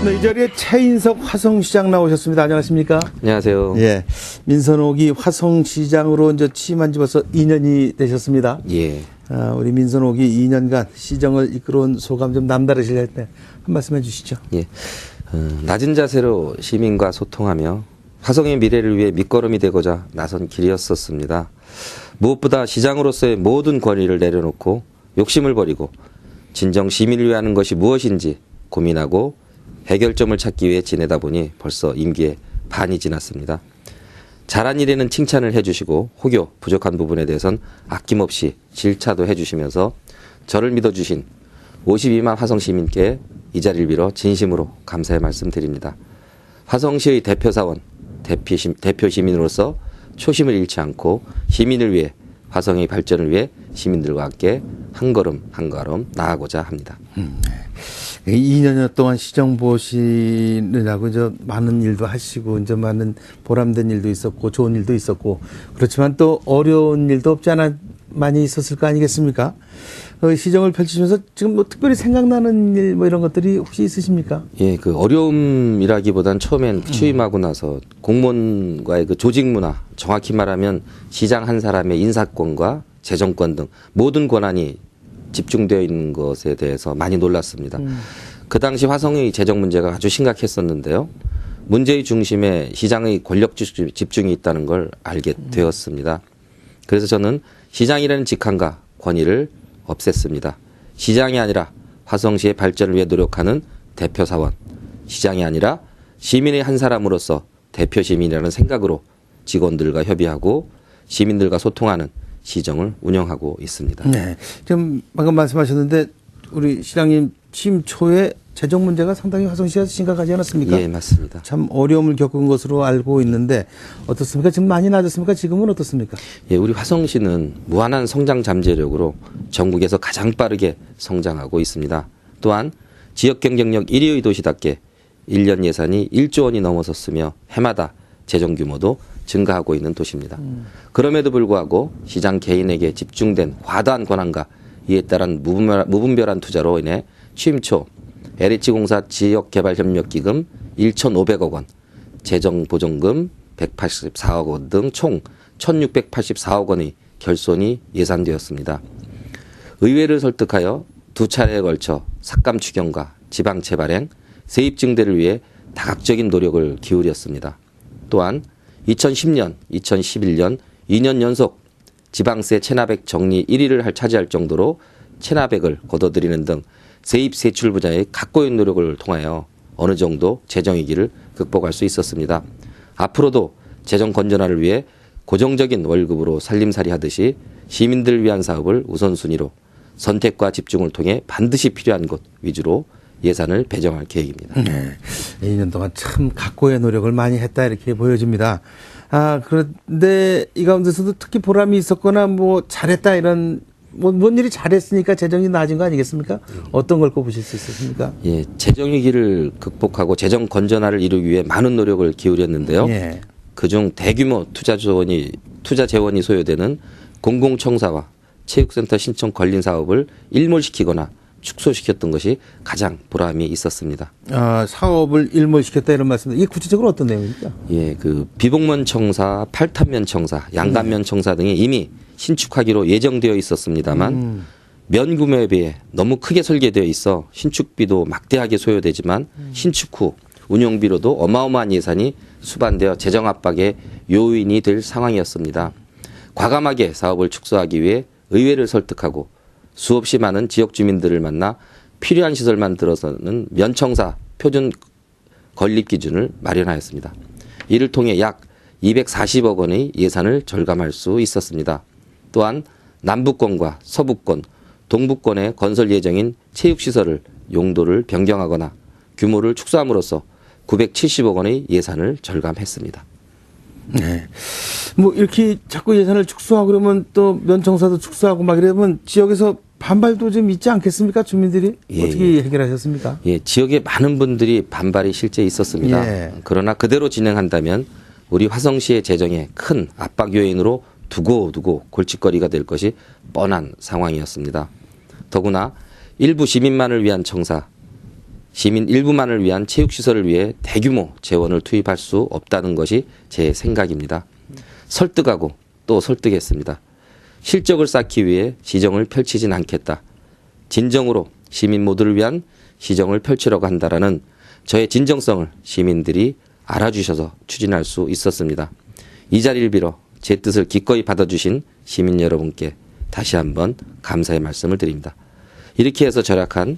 네, 이 자리에 최인석 화성시장 나오셨습니다. 안녕하십니까? 안녕하세요. 예, 민선옥이 화성시장으로 이제 취임한 지 벌써 2년이 되셨습니다. 예. 우리 민선옥이 2년간 시정을 이끌어온 소감 좀 남다르실 때 한 말씀 해주시죠. 예. 낮은 자세로 시민과 소통하며 화성의 미래를 위해 밑거름이 되고자 나선 길이었었습니다. 무엇보다 시장으로서의 모든 권위를 내려놓고 욕심을 버리고 진정 시민을 위해 하는 것이 무엇인지 고민하고 해결점을 찾기 위해 지내다 보니 벌써 임기의 반이 지났습니다. 잘한 일에는 칭찬을 해주시고 혹여 부족한 부분에 대해선 아낌없이 질차도 해주시면서 저를 믿어주신 52만 화성시민께 이 자리를 빌어 진심으로 감사의 말씀드립니다. 화성시의 대표사원, 대표 시민으로서 초심을 잃지 않고 시민을 위해 화성의 발전을 위해 시민들과 함께 한 걸음 한 걸음 나아가고자 합니다. 2년 동안 시정 보시느라고 이제 많은 일도 하시고 이제 많은 보람된 일도 있었고 좋은 일도 있었고 그렇지만 또 어려운 일도 없지 않아 많이 있었을 거 아니겠습니까? 시정을 펼치면서 지금 뭐 특별히 생각나는 일 뭐 이런 것들이 혹시 있으십니까? 예, 그 어려움이라기보단 처음엔 취임하고 나서 공무원과의 그 조직 문화, 정확히 말하면 시장 한 사람의 인사권과 재정권 등 모든 권한이 집중되어 있는 것에 대해서 많이 놀랐습니다. 그 당시 화성의 재정 문제가 아주 심각했었는데요. 문제의 중심에 시장의 권력 집중이 있다는 걸 알게 되었습니다. 그래서 저는 시장이라는 직함과 권위를 없앴습니다. 시장이 아니라 화성시의 발전을 위해 노력하는 대표사원, 시장이 아니라 시민의 한 사람으로서 대표 시민이라는 생각으로 직원들과 협의하고 시민들과 소통하는 시정을 운영하고 있습니다. 네. 지금 방금 말씀하셨는데 우리 시장님 취임 초에 재정 문제가 상당히 화성시에서 심각하지 않았습니까? 예, 맞습니다. 참 어려움을 겪은 것으로 알고 있는데 어떻습니까? 지금 많이 나아졌습니까? 지금은 어떻습니까? 예, 우리 화성시는 무한한 성장 잠재력으로 전국에서 가장 빠르게 성장하고 있습니다. 또한 지역 경쟁력 1위의 도시답게 1년 예산이 1조 원이 넘어섰으며 해마다 재정 규모도 증가하고 있는 도시입니다. 그럼에도 불구하고 시장 개인에게 집중된 과다한 권한과 이에 따른 무분별한 투자로 인해 취임 초 LH공사 지역개발협력기금 1,500억 원, 재정보전금 184억 원 등 총 1,684억 원의 결손이 예산되었습니다. 의회를 설득하여 두 차례에 걸쳐 삭감 추경과 지방채 발행, 세입 증대를 위해 다각적인 노력을 기울였습니다. 또한 2010년, 2011년 2년 연속 지방세 체납액 정리 1위를 차지할 정도로 체납액을 걷어들이는 등 세입 세출 분야의 각고의 노력을 통하여 어느 정도 재정 위기를 극복할 수 있었습니다. 앞으로도 재정 건전화를 위해 고정적인 월급으로 살림살이 하듯이 시민들을 위한 사업을 우선순위로 선택과 집중을 통해 반드시 필요한 곳 위주로 예산을 배정할 계획입니다. 네. 2년 동안 참 각고의 노력을 많이 했다 이렇게 보여집니다. 그런데 이 가운데서도 특히 보람이 있었거나 뭐 잘했다 이런 뭔 일이 잘했으니까 재정이 나아진 거 아니겠습니까? 어떤 걸 꼽으실 수 있습니까? 예, 재정 위기를 극복하고 재정 건전화를 이루기 위해 많은 노력을 기울였는데요. 예. 그중 대규모 투자 재원이 소요되는 공공청사와 체육센터 신청 관련 사업을 일몰시키거나 축소시켰던 것이 가장 보람이 있었습니다. 사업을 일몰시켰다 이런 말씀인데 이게 구체적으로 어떤 내용입니까? 예, 그 비봉면 청사, 팔탄면 청사, 양단면 청사 등이 이미 신축하기로 예정되어 있었습니다만 면 구매에 비해 너무 크게 설계되어 있어 신축비도 막대하게 소요되지만 신축 후 운영비로도 어마어마한 예산이 수반되어 재정 압박의 요인이 될 상황이었습니다. 과감하게 사업을 축소하기 위해 의회를 설득하고 수없이 많은 지역 주민들을 만나 필요한 시설만 들어서는 면청사 표준 건립 기준을 마련하였습니다. 이를 통해 약 240억 원의 예산을 절감할 수 있었습니다. 또한 남부권과 서부권, 동부권의 건설 예정인 체육시설을 용도를 변경하거나 규모를 축소함으로써 970억 원의 예산을 절감했습니다. 네. 뭐 이렇게 자꾸 예산을 축소하고 그러면 또 면청사도 축소하고 막 이러면 지역에서 반발도 좀 있지 않겠습니까? 주민들이 어떻게 해결하셨습니까? 예, 지역에 많은 분들이 반발이 실제 있었습니다. 예. 그러나 그대로 진행한다면 우리 화성시의 재정에 큰 압박 요인으로 두고 골칫거리가 될 것이 뻔한 상황이었습니다. 더구나 일부 시민만을 위한 청사, 시민 일부만을 위한 체육시설을 위해 대규모 재원을 투입할 수 없다는 것이 제 생각입니다. 설득하고 또 설득했습니다. 실적을 쌓기 위해 시정을 펼치진 않겠다. 진정으로 시민 모두를 위한 시정을 펼치려고 한다라는 저의 진정성을 시민들이 알아주셔서 추진할 수 있었습니다. 이 자리를 빌어 제 뜻을 기꺼이 받아주신 시민 여러분께 다시 한번 감사의 말씀을 드립니다. 이렇게 해서 절약한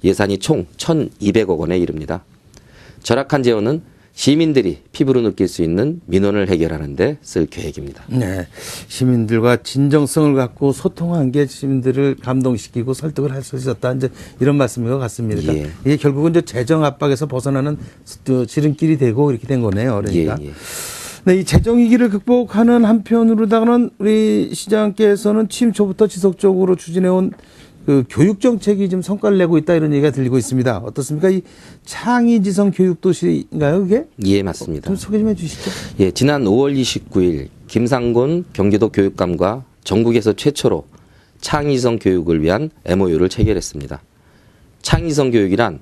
예산이 총 1,200억 원에 이릅니다. 절약한 재원은 시민들이 피부로 느낄 수 있는 민원을 해결하는 데 쓸 계획입니다. 네. 시민들과 진정성을 갖고 소통한 게 시민들을 감동시키고 설득을 할 수 있었다. 이제 이런 말씀인 것 같습니다. 그러니까 이게 결국은 이제 재정 압박에서 벗어나는 지름길이 되고 이렇게 된 거네요. 그러니까. 네, 이 재정 위기를 극복하는 한편으로다가는 우리 시장께서는 취임 초부터 지속적으로 추진해온 그 교육 정책이 지금 성과를 내고 있다 이런 얘기가 들리고 있습니다. 어떻습니까? 이 창의지성 교육도시인가요, 그게? 예, 맞습니다. 좀 소개 좀 해주시죠. 예, 지난 5월 29일 김상곤 경기도 교육감과 전국에서 최초로 창의지성 교육을 위한 MOU를 체결했습니다. 창의지성 교육이란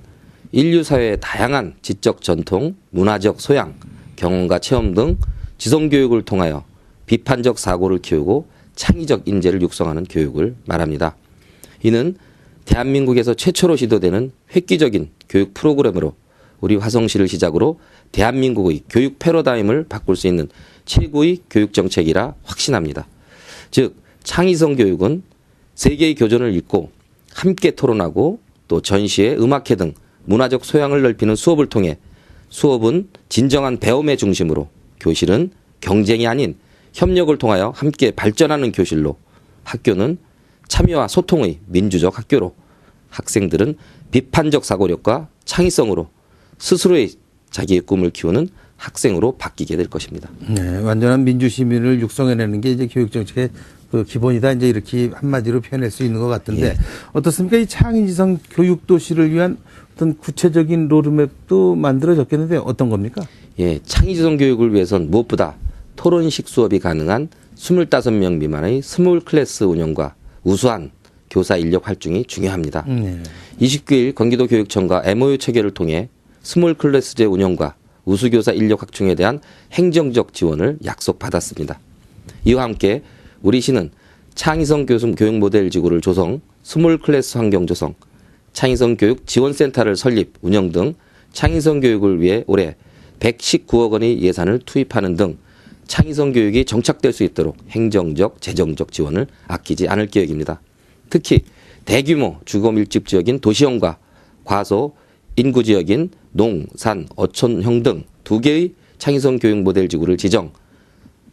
인류 사회의 다양한 지적 전통, 문화적 소양, 경험과 체험 등 지성 교육을 통하여 비판적 사고를 키우고 창의적 인재를 육성하는 교육을 말합니다. 이는 대한민국에서 최초로 시도되는 획기적인 교육 프로그램으로 우리 화성시를 시작으로 대한민국의 교육 패러다임을 바꿀 수 있는 최고의 교육 정책이라 확신합니다. 즉 창의성 교육은 세계의 교전을 읽고 함께 토론하고 또 전시회, 음악회 등 문화적 소양을 넓히는 수업을 통해 수업은 진정한 배움의 중심으로, 교실은 경쟁이 아닌 협력을 통하여 함께 발전하는 교실로, 학교는 참여와 소통의 민주적 학교로, 학생들은 비판적 사고력과 창의성으로 스스로의 자기의 꿈을 키우는 학생으로 바뀌게 될 것입니다. 네, 완전한 민주시민을 육성해내는 게 이제 교육정책의 그 기본이다. 이제 이렇게 한마디로 표현할 수 있는 것 같은데 어떻습니까? 이 창의지성 교육도시를 위한 어떤 구체적인 로드맵도 만들어졌겠는데 어떤 겁니까? 예, 창의지성 교육을 위해선 무엇보다 토론식 수업이 가능한 25명 미만의 스몰 클래스 운영과 우수한 교사 인력 활중이 중요합니다. 29일 경기도 교육청과 MOU 체결을 통해 스몰 클래스제 운영과 우수교사 인력 확충에 대한 행정적 지원을 약속받았습니다. 이와 함께 우리 시는 창의성 교육 모델 지구를 조성, 스몰 클래스 환경 조성, 창의성 교육 지원센터를 설립, 운영 등 창의성 교육을 위해 올해 119억 원의 예산을 투입하는 등 창의성 교육이 정착될 수 있도록 행정적, 재정적 지원을 아끼지 않을 계획입니다. 특히 대규모 주거 밀집 지역인 도시형과 과소 인구 지역인 농, 산, 어촌형 등 2개의 창의성 교육 모델 지구를 지정,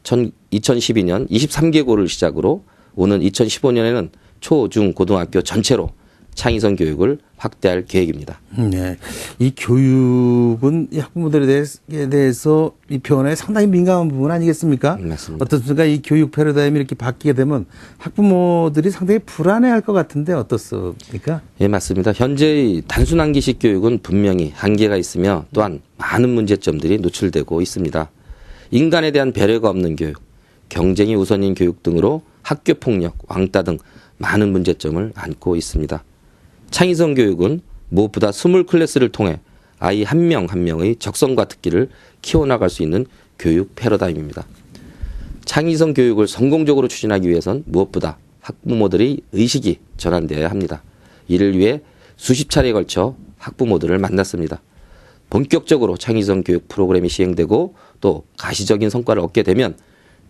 2012년 23개고를 시작으로 오는 2015년에는 초, 중, 고등학교 전체로 창의성 교육을 확대할 계획입니다. 네, 이 교육은 이 학부모들에 대해서 이 변화에 상당히 민감한 부분 아니겠습니까? 맞습니다. 어떻습니까? 이 교육 패러다임이 이렇게 바뀌게 되면 학부모들이 상당히 불안해할 것 같은데 어떻습니까? 예, 맞습니다. 현재의 단순한 기식 교육은 분명히 한계가 있으며 또한 많은 문제점들이 노출되고 있습니다. 인간에 대한 배려가 없는 교육, 경쟁이 우선인 교육 등으로 학교 폭력, 왕따 등 많은 문제점을 안고 있습니다. 창의성 교육은 무엇보다 스몰 클래스를 통해 아이 한 명 한 명의 적성과 특기를 키워나갈 수 있는 교육 패러다임입니다. 창의성 교육을 성공적으로 추진하기 위해선 무엇보다 학부모들의 의식이 전환되어야 합니다. 이를 위해 수십 차례에 걸쳐 학부모들을 만났습니다. 본격적으로 창의성 교육 프로그램이 시행되고 또 가시적인 성과를 얻게 되면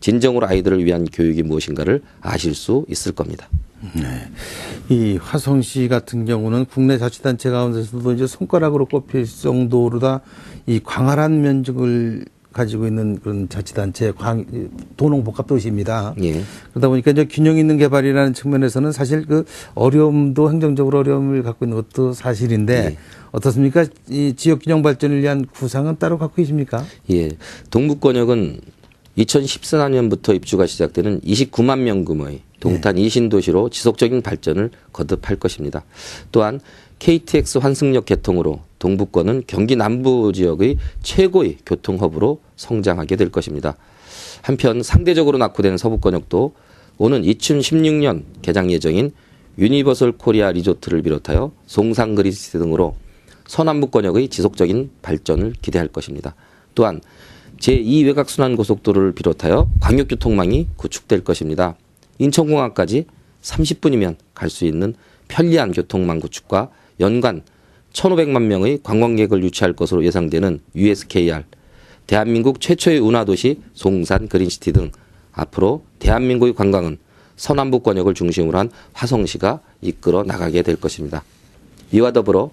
진정으로 아이들을 위한 교육이 무엇인가를 아실 수 있을 겁니다. 네. 이 화성시 같은 경우는 국내 자치단체 가운데서도 이제 손가락으로 꼽힐 정도로다 이 광활한 면적을 가지고 있는 그런 자치단체 도농복합도시입니다. 예. 그러다 보니까 이제 균형 있는 개발이라는 측면에서는 사실 그 어려움도 행정적으로 어려움을 갖고 있는 것도 사실인데 예. 어떻습니까? 이 지역 균형 발전을 위한 구상은 따로 갖고 계십니까? 예. 동북권역은 2014년부터 입주가 시작되는 29만 명 규모의 동탄 이신도시로 지속적인 발전을 거듭할 것입니다. 또한 KTX 환승역 개통으로 동북권은 경기 남부 지역의 최고의 교통허브로 성장하게 될 것입니다. 한편 상대적으로 낙후된 서부권역도 오는 2016년 개장 예정인 유니버설 코리아 리조트를 비롯하여 송상 그리스 등으로 서남북권역의 지속적인 발전을 기대할 것입니다. 또한 제2외곽순환고속도로를 비롯하여 광역교통망이 구축될 것입니다. 인천공항까지 30분이면 갈 수 있는 편리한 교통망 구축과 연간 1,500만 명의 관광객을 유치할 것으로 예상되는 USKR, 대한민국 최초의 운하도시 송산 그린시티 등 앞으로 대한민국의 관광은 서남북권역을 중심으로 한 화성시가 이끌어 나가게 될 것입니다. 이와 더불어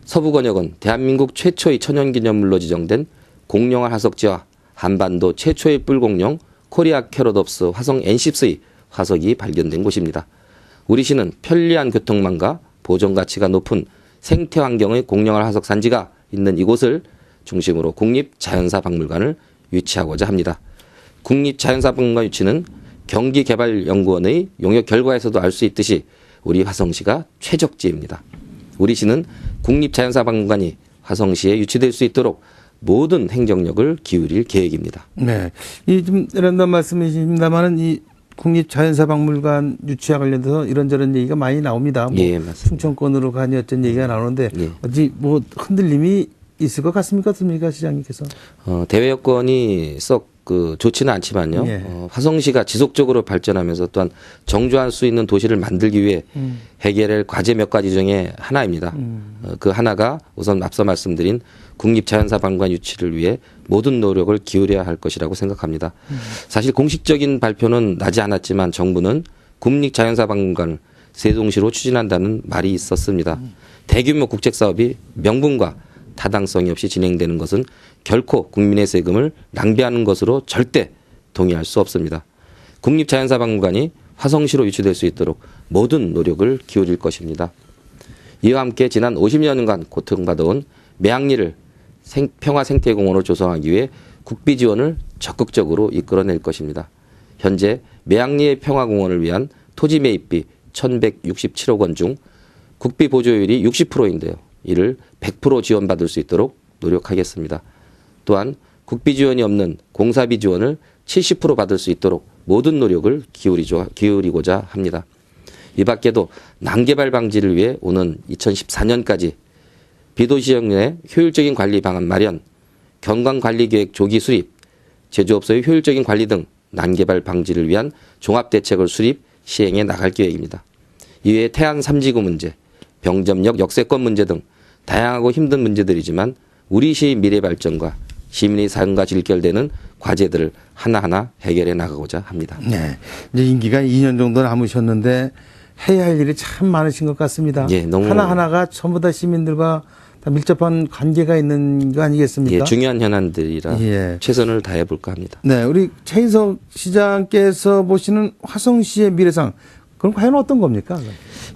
서부권역은 대한민국 최초의 천연기념물로 지정된 공룡알 화석지와 한반도 최초의 뿔공룡 코리아 캐로덥스 화성 N10의 화석이 발견된 곳입니다. 우리 시는 편리한 교통망과 보존가치가 높은 생태환경의 공룡알 화석 산지가 있는 이곳을 중심으로 국립자연사박물관을 유치하고자 합니다. 국립자연사박물관 유치는 경기개발연구원의 용역 결과에서도 알 수 있듯이 우리 화성시가 최적지입니다. 우리 시는 국립자연사박물관이 화성시에 유치될 수 있도록 모든 행정력을 기울일 계획입니다. 네. 좀 이런단 말씀이십니다만은 이 국립자연사박물관 유치와 관련돼서 이런저런 얘기가 많이 나옵니다. 뭐 예, 맞습니다. 충청권으로 가니 어쩐 얘기가 나오는데 예. 어찌 뭐 흔들림이 있을 것 같습니까, 어떻습니까, 시장님께서? 대외 여건이 썩 좋지는 않지만요. 예. 화성시가 지속적으로 발전하면서 또한 정주할 수 있는 도시를 만들기 위해 해결할 과제 몇 가지 중에 하나입니다. 그 하나가 우선 앞서 말씀드린 국립자연사박물관 유치를 위해 모든 노력을 기울여야 할 것이라고 생각합니다. 사실 공식적인 발표는 나지 않았지만 정부는 국립자연사박물관을 세종시로 추진한다는 말이 있었습니다. 대규모 국책사업이 명분과 타당성이 없이 진행되는 것은 결코 국민의 세금을 낭비하는 것으로 절대 동의할 수 없습니다. 국립자연사박물관이 화성시로 유치될 수 있도록 모든 노력을 기울일 것입니다. 이와 함께 지난 50년간 고통받아온 매양리를 평화생태공원으로 조성하기 위해 국비 지원을 적극적으로 이끌어낼 것입니다. 현재 매양리의 평화공원을 위한 토지 매입비 1,167억 원 중 국비 보조율이 60%인데요. 이를 100% 지원받을 수 있도록 노력하겠습니다. 또한 국비 지원이 없는 공사비 지원을 70% 받을 수 있도록 모든 노력을 기울이고자 합니다. 이 밖에도 난개발 방지를 위해 오는 2014년까지 비도시형의 효율적인 관리 방안 마련, 경관관리계획 조기 수립, 제조업소의 효율적인 관리 등 난개발 방지를 위한 종합대책을 수립, 시행해 나갈 계획입니다. 이외에 태안 3지구 문제, 병점역 역세권 문제 등 다양하고 힘든 문제들이지만 우리 시의 미래 발전과 시민의 삶과 직결되는 과제들을 하나하나 해결해 나가고자 합니다. 네. 이제 임기가 2년 정도 남으셨는데 해야 할 일이 참 많으신 것 같습니다. 예, 너무 하나하나가 전부 다 시민들과 다 밀접한 관계가 있는 거 아니겠습니까? 예, 중요한 현안들이라 예. 최선을 다해 볼까 합니다. 네. 우리 최인석 시장께서 보시는 화성시의 미래상, 그럼 과연 어떤 겁니까?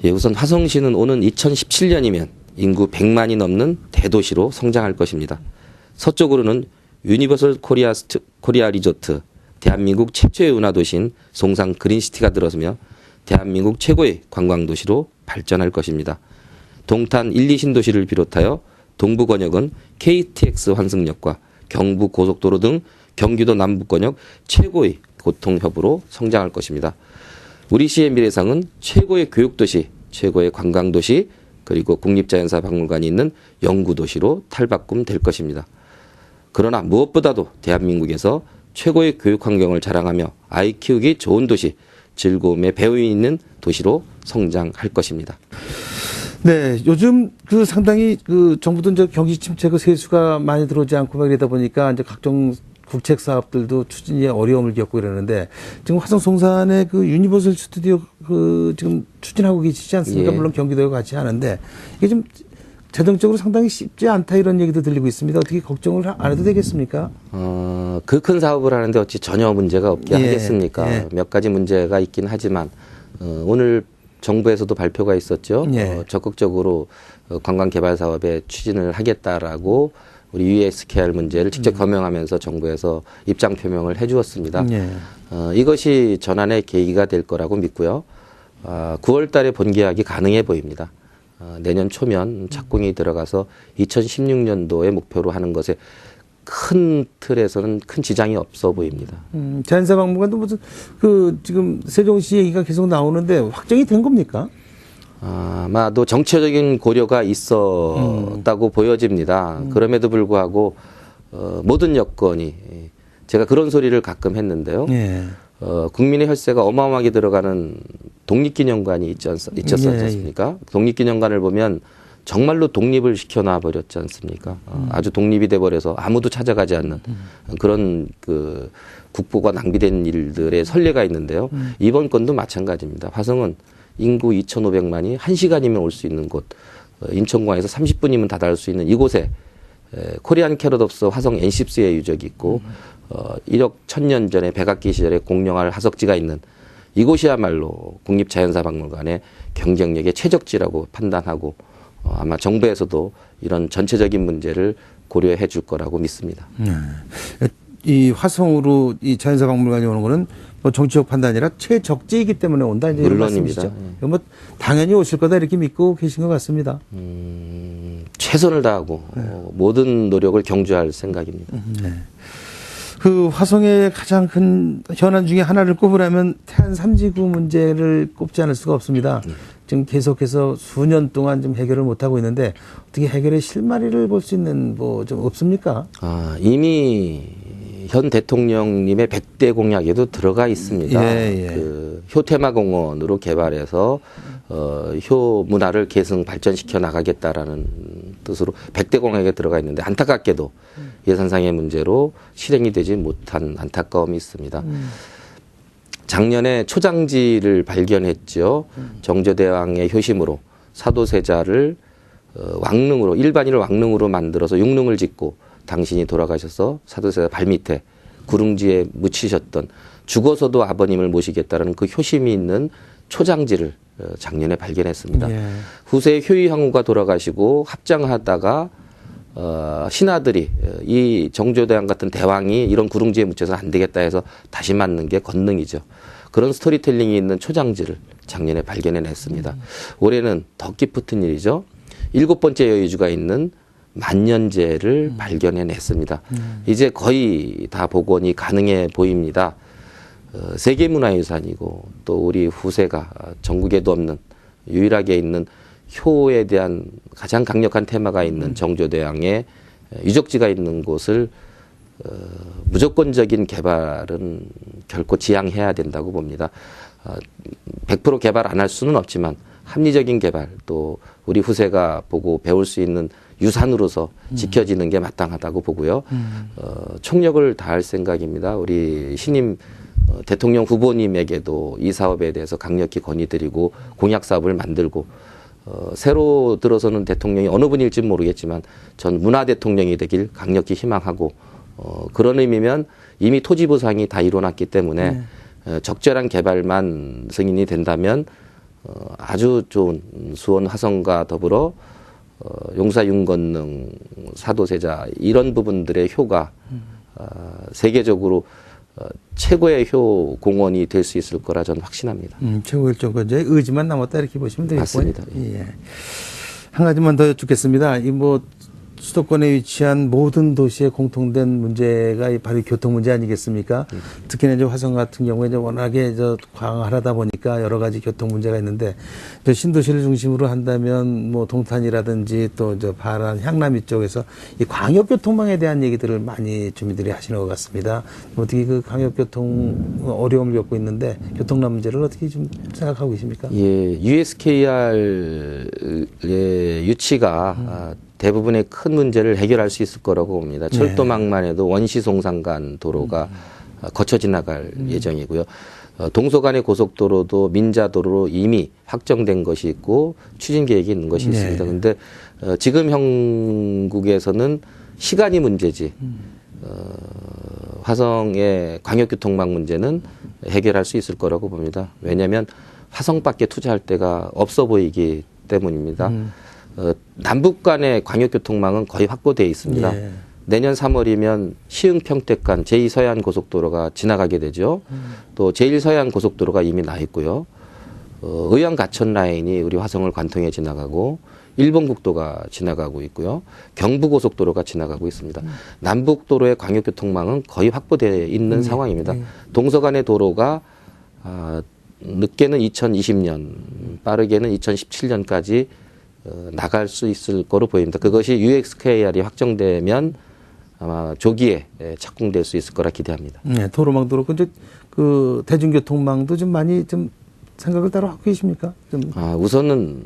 예, 우선 화성시는 오는 2017년이면 인구 100만이 넘는 대도시로 성장할 것입니다. 서쪽으로는 유니버설 코리아 리조트, 대한민국 최초의 운하도시인 송산 그린시티가 들어서며 대한민국 최고의 관광도시로 발전할 것입니다. 동탄 1, 2신도시를 비롯하여 동부권역은 KTX 환승역과 경부고속도로 등 경기도 남부권역 최고의 교통협으로 성장할 것입니다. 우리 시의 미래상은 최고의 교육도시, 최고의 관광도시, 그리고 국립자연사박물관이 있는 연구도시로 탈바꿈될 것입니다. 그러나 무엇보다도 대한민국에서 최고의 교육환경을 자랑하며 아이 키우기 좋은 도시, 즐거움의 배움이 있는 도시로 성장할 것입니다. 네, 요즘 상당히 정부도 이제 경기 침체 세수가 많이 들어오지 않고 막 이러다 보니까 이제 각종 국책 사업들도 추진에 어려움을 겪고 이러는데 지금 화성 송산의 유니버설 스튜디오 지금 추진하고 계시지 않습니까? 예. 물론 경기도와 같이 하는데 이게 좀 재정적으로 상당히 쉽지 않다 이런 얘기도 들리고 있습니다. 어떻게 걱정을 안 해도 되겠습니까? 그 큰 사업을 하는데 어찌 전혀 문제가 없게 예. 하겠습니까? 예. 몇 가지 문제가 있긴 하지만 오늘 정부에서도 발표가 있었죠. 예. 적극적으로 관광개발 사업에 추진을 하겠다라고 우리 USKR 문제를 직접 겸용하면서 정부에서 입장 표명을 해주었습니다. 예. 이것이 전환의 계기가 될 거라고 믿고요. 9월 달에 본계약이 가능해 보입니다. 내년 초면 착공이 들어가서 2016년도에 목표로 하는 것에 큰 틀에서는 큰 지장이 없어 보입니다. 자연사박물관도 무슨 지금 세종시 얘기가 계속 나오는데 확정이 된 겁니까? 아마도 정치적인 고려가 있었다고 보여집니다. 그럼에도 불구하고 모든 여건이 제가 그런 소리를 가끔 했는데요. 예. 국민의 혈세가 어마어마하게 들어가는 독립기념관이 있었지 않습니까? 독립기념관을 보면 정말로 독립을 시켜놔 버렸지 않습니까? 아주 독립이 돼버려서 아무도 찾아가지 않는 그런 그 국보가 낭비된 일들의 선례가 있는데요. 이번 건도 마찬가지입니다. 화성은 인구 2,500만이 1시간이면 올 수 있는 곳, 인천공항에서 30분이면 다다를 수 있는 이곳에 코리안 캐럿옵스 화성 N10수의 유적이 있고 1억 1000년 전에 백악기 시절에 공룡할 화석지가 있는 이곳이야말로 국립자연사박물관의 경쟁력의 최적지라고 판단하고 아마 정부에서도 이런 전체적인 문제를 고려해 줄 거라고 믿습니다. 이 화성으로 이 자연사박물관이 오는 거는 뭐 정치적 판단이 아니라 최적지이기 때문에 온다 이제 이런 물론입니다. 말씀이시죠. 뭐 당연히 오실 거다 이렇게 믿고 계신 것 같습니다. 최선을 다하고 모든 노력을 경주할 생각입니다. 네. 그 화성의 가장 큰 현안 중에 하나를 꼽으라면 태안 삼지구 문제를 꼽지 않을 수가 없습니다. 지금 계속해서 수년 동안 좀 해결을 못 하고 있는데 어떻게 해결의 실마리를 볼 수 있는 뭐 좀 없습니까? 이미 현 대통령님의 100대 공약에도 들어가 있습니다. 그 효테마공원으로 개발해서 효 문화를 계승 발전시켜 나가겠다라는 뜻으로 100대 공약에 들어가 있는데 안타깝게도 예산상의 문제로 실행이 되지 못한 안타까움이 있습니다. 작년에 초장지를 발견했죠. 정조대왕의 효심으로 사도세자를 왕릉으로 일반인을 왕릉으로 만들어서 육릉을 짓고 당신이 돌아가셔서 사도세자 발밑에 구릉지에 묻히셨던 죽어서도 아버님을 모시겠다는 그 효심이 있는 초장지를 작년에 발견했습니다. 후세에 효의황후가 돌아가시고 합장하다가 신하들이 이 정조대왕 같은 대왕이 이런 구릉지에 묻혀서 안 되겠다 해서 다시 만든 게 건능이죠. 그런 스토리텔링이 있는 초장지를 작년에 발견해냈습니다. 올해는 더 깊은 일이죠. 7번째 여유주가 있는 만년재를 발견해냈습니다. 이제 거의 다 복원이 가능해 보입니다. 세계문화유산이고 또 우리 후세가 전국에도 없는 유일하게 있는 효에 대한 가장 강력한 테마가 있는 정조대왕의 유적지가 있는 곳을 무조건적인 개발은 결코 지양해야 된다고 봅니다. 100% 개발 안 할 수는 없지만 합리적인 개발 또 우리 후세가 보고 배울 수 있는 유산으로서 지켜지는 게 마땅하다고 보고요. 총력을 다할 생각입니다. 우리 신임 대통령 후보님에게도 이 사업에 대해서 강력히 건의드리고 공약 사업을 만들고 새로 들어서는 대통령이 어느 분일지 모르겠지만 전 문화 대통령이 되길 강력히 희망하고 그런 의미면 이미 토지 보상이 다 일어났기 때문에 적절한 개발만 승인이 된다면 아주 좋은 수원 화성과 더불어 용사 윤건능 사도세자 이런 부분들의 효가 세계적으로 최고의 효 공원이 될 수 있을 거라 저는 확신합니다. 최고의 정권자의 의지만 남았다 이렇게 보시면 되겠군요. 맞습니다. 예. 한 가지만 더 여쭙겠습니다. 이 뭐 수도권에 위치한 모든 도시의 공통된 문제가 바로 교통 문제 아니겠습니까? 특히나 이제 화성 같은 경우에 이제 워낙에 광활하다 보니까 여러 가지 교통 문제가 있는데 신도시를 중심으로 한다면 뭐 동탄이라든지 또 바란 향남 이쪽에서 이 광역교통망에 대한 얘기들을 많이 주민들이 하시는 것 같습니다. 어떻게 그 광역교통 어려움을 겪고 있는데 교통난 문제를 어떻게 좀 생각하고 계십니까? 예, USKR의 유치가 대부분의 큰 문제를 해결할 수 있을 거라고 봅니다. 철도망만 해도 원시송산간 도로가 거쳐 지나갈 예정이고요. 동서간의 고속도로도 민자도로로 이미 확정된 것이 있고 추진 계획이 있는 것이 있습니다. 그런데 지금 형국에서는 시간이 문제지 화성의 광역교통망 문제는 해결할 수 있을 거라고 봅니다. 왜냐하면 화성밖에 투자할 데가 없어 보이기 때문입니다. 남북 간의 광역교통망은 거의 확보되어 있습니다. 내년 3월이면 시흥 평택간 제2서해안 고속도로가 지나가게 되죠. 또 제1서해안 고속도로가 이미 나 있고요. 의왕 가천 라인이 우리 화성을 관통해 지나가고 일본 국도가 지나가고 있고요. 경부 고속도로가 지나가고 있습니다. 남북도로의 광역교통망은 거의 확보되어 있는 상황입니다. 동서 간의 도로가 늦게는 2020년, 빠르게는 2017년까지 나갈 수 있을 거로 보입니다. 그것이 UXKR이 확정되면 아마 조기에 착공될 수 있을 거라 기대합니다. 네, 도로망도 그렇고 이제 그 대중교통망도 좀 많이 좀 생각을 따로 하고 계십니까? 좀. 우선은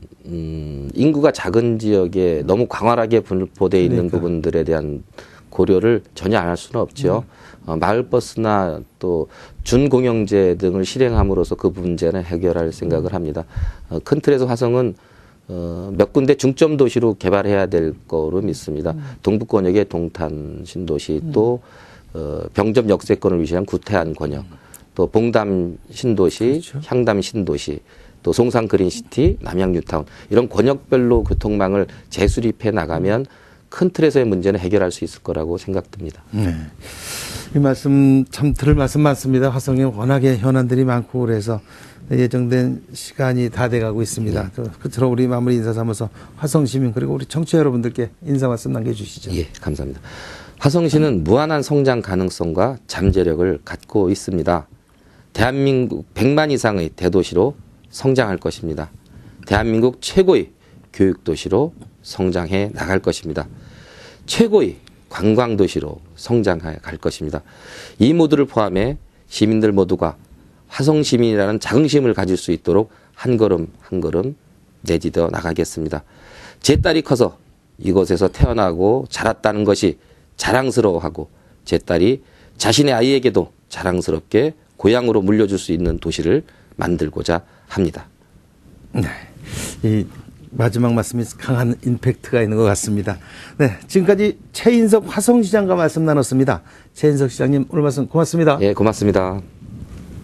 인구가 작은 지역에 너무 광활하게 분포되어 있는 부분들에 대한 고려를 전혀 안 할 수는 없죠. 마을버스나 또 준공영제 등을 실행함으로써 그 문제는 해결할 생각을 합니다. 큰 틀에서 화성은 몇 군데 중점 도시로 개발해야 될 거로 믿습니다. 동북 권역의 동탄 신도시, 또 병점 역세권을 위시한 구태안 권역, 또 봉담 신도시, 그렇죠. 향담 신도시, 또 송산 그린시티, 남양 뉴타운, 이런 권역별로 교통망을 재수립해 나가면 큰 틀에서의 문제는 해결할 수 있을 거라고 생각됩니다. 네. 이 말씀 참 들을 말씀 많습니다. 화성에 워낙에 현안들이 많고 그래서 예정된 시간이 다 돼가고 있습니다. 끝으로 우리 마무리 인사 삼아서 화성 시민 그리고 우리 청취자 여러분들께 인사 말씀 남겨주시죠. 예, 감사합니다. 화성시는 무한한 성장 가능성과 잠재력을 갖고 있습니다. 대한민국 100만 이상의 대도시로 성장할 것입니다. 대한민국 최고의 교육도시로 성장해 나갈 것입니다. 최고의 관광도시로 성장해 갈 것입니다. 이 모두를 포함해 시민들 모두가 화성시민이라는 자긍심을 가질 수 있도록 한 걸음 한 걸음 내디뎌 나가겠습니다. 제 딸이 커서 이곳에서 태어나고 자랐다는 것이 자랑스러워하고 제 딸이 자신의 아이에게도 자랑스럽게 고향으로 물려줄 수 있는 도시를 만들고자 합니다. 네. 이 마지막 말씀이 강한 임팩트가 있는 것 같습니다. 네, 지금까지 최인석 화성시장과 말씀 나눴습니다. 최인석 시장님 오늘 말씀 고맙습니다. 예, 고맙습니다.